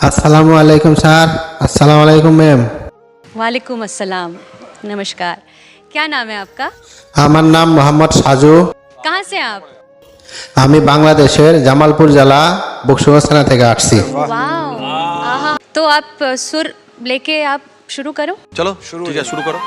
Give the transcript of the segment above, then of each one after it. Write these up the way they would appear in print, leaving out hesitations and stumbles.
अस्सलामु अलैकुम सर। अस्सलामु अलैकुम मैम। वालेकुम अस्सलाम। नमस्कार। क्या नाम है आपका? আমার নাম মোহাম্মদ সাজু। कहाँ से आप? আমি বাংলাদেশের জামালপুর জেলা বকশিগঞ্জ থানা থেকে আসছি। वाह। आहा। तो आप सुर लेके आप शुरू करो। चलो ठीक है, शुरू करो।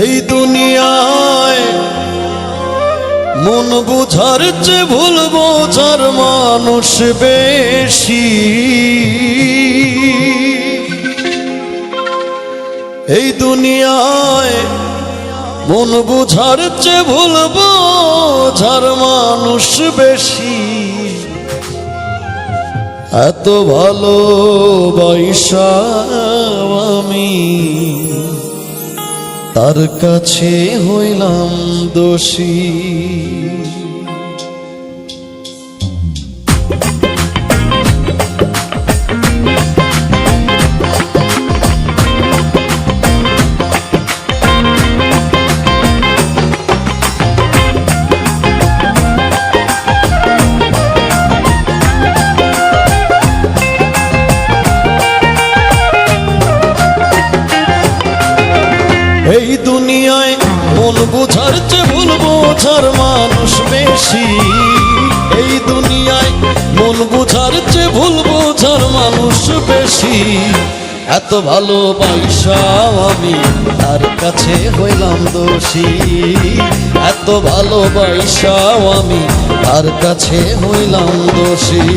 এই দুনিয়ায় মন বুঝার চেয়ে ভুল বোঝার মানুষ বেশি। এই দুনিয়ায় মন বুঝার চেয়ে ভুল বোঝার মানুষ বেশি। এত ভালোবাসা আমি তার কাছে হইলাম দোষী। এই দুনিয়ায় মন বুঝার চেয়ে ভুল বোঝার মানুষ বেশি। এই দুনিয়ায় মন বুঝার চেয়ে ভুল বোঝার মানুষ বেশি। এত ভালোবাসা আমি তার কাছে হইলাম দোষী। এত ভালোবাসা আমি তার কাছে হইলাম দোষী।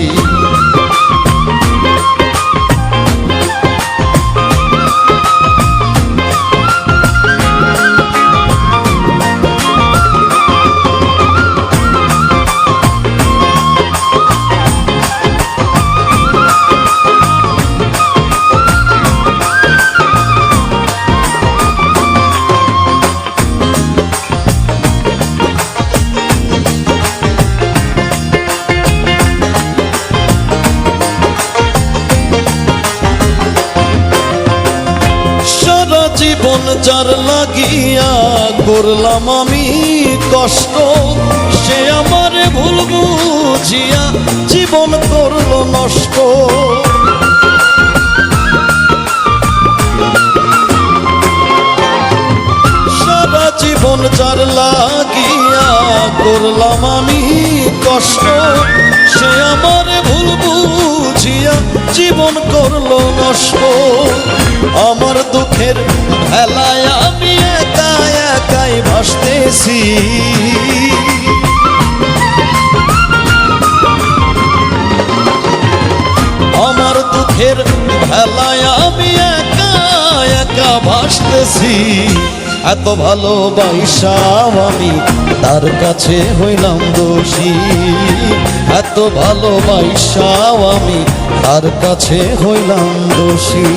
জীবন যার লাগিয়া করলাম আমি কষ্ট, সে আমারে ভুল বুঝিয়া জীবন করলো নষ্ট। সারা জীবন যার লাগিয়া করলাম আমি কষ্ট, সে আমারে ভুল বুঝিয়া জীবন করলো নষ্ট। আমার দুঃখের ভেলায় আমি একা একাই ভাসতেছি। আমার দুঃখের ভেলায় আমি একা একা ভাসতেছি। এত ভালোবাসা আমি তার কাছে হইলাম দোষী। এত ভালোবাসা আমি তার কাছে হইলাম দোষী।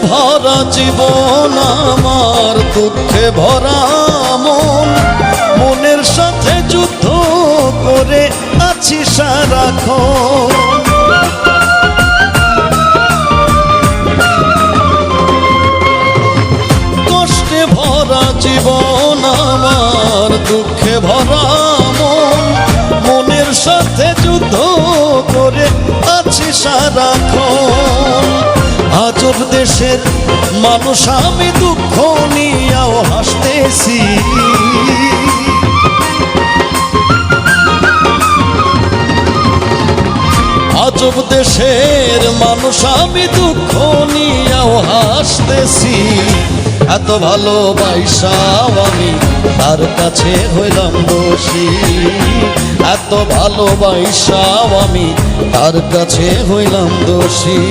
ভরা জীবন আমার দুঃখে ভরা মন, মনের সাথে যুদ্ধ করে আছি সারাক্ষণ। কষ্টে ভরা জীবন আমার দুঃখে ভরা মন, মনের সাথে যুদ্ধ করে আছি সারাক্ষণ। আজব দেশের মানুষ আমি দুঃখ নিয়েও হাসতেছি। আজব দেশের মানুষ আমি, দুঃখ নিয়েও হাসতেছি। এত ভালোবাসাও আমি তার কাছে হইলাম দোষী, এত ভালোবাসাও আমি তার কাছে হইলাম দোষী।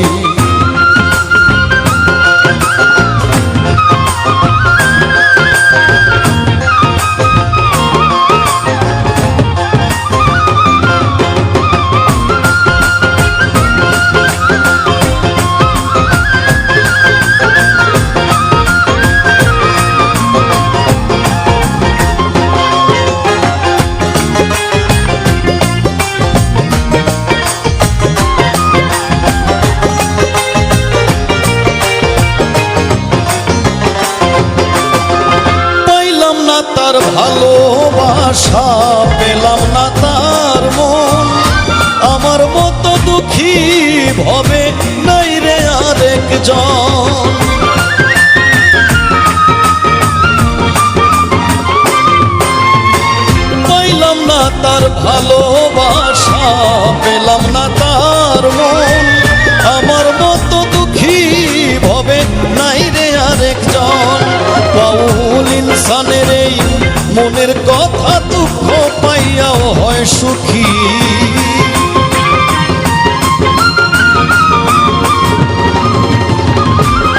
তার ভালোবাসা পেলাম না তার মন, আমার মতো দুঃখী ভবে নাই রে আরেকজন। পাইলাম না তার ভালোবাসা, পেলাম না তার মন, আমার মতো দুঃখী ভবে নাই রে আরেকজন। বাউল ইনসানের এই মনের কথা দুঃখ পাইয়াও হয় সুখী,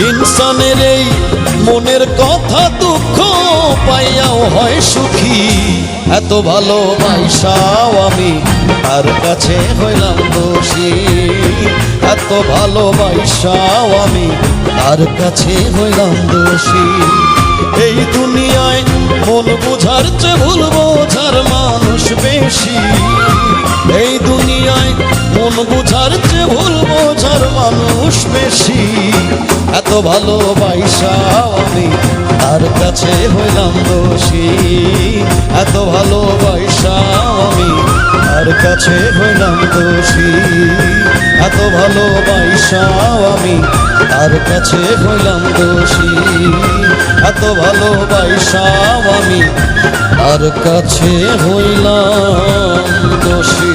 ইনসানের এই মনের কথা দুঃখ পাইয়াও হয় সুখী। এত ভালোবাসাও আমি তার কাছে হইলাম দোষী, এত ভালোবাসাও আমি তার কাছে হইলাম দোষী। এই দুনিয়ায় মন বুঝার চেয়ে ভুল বোঝার মানুষ বেশি, এই দুনিয়ায় মন বুঝার চেয়ে ভুল বোঝার মানুষ বেশি। এত ভালোবাসাও আমি তার কাছে হইলাম দোষী, এত ভালোবাসাও আমি তার কাছে হইলাম দোষী, এত ভালোবাসাও আমি তার কাছে হইলাম দোষী, এত ভালোবাসাও আমি তার কাছে হইলাম দোষী।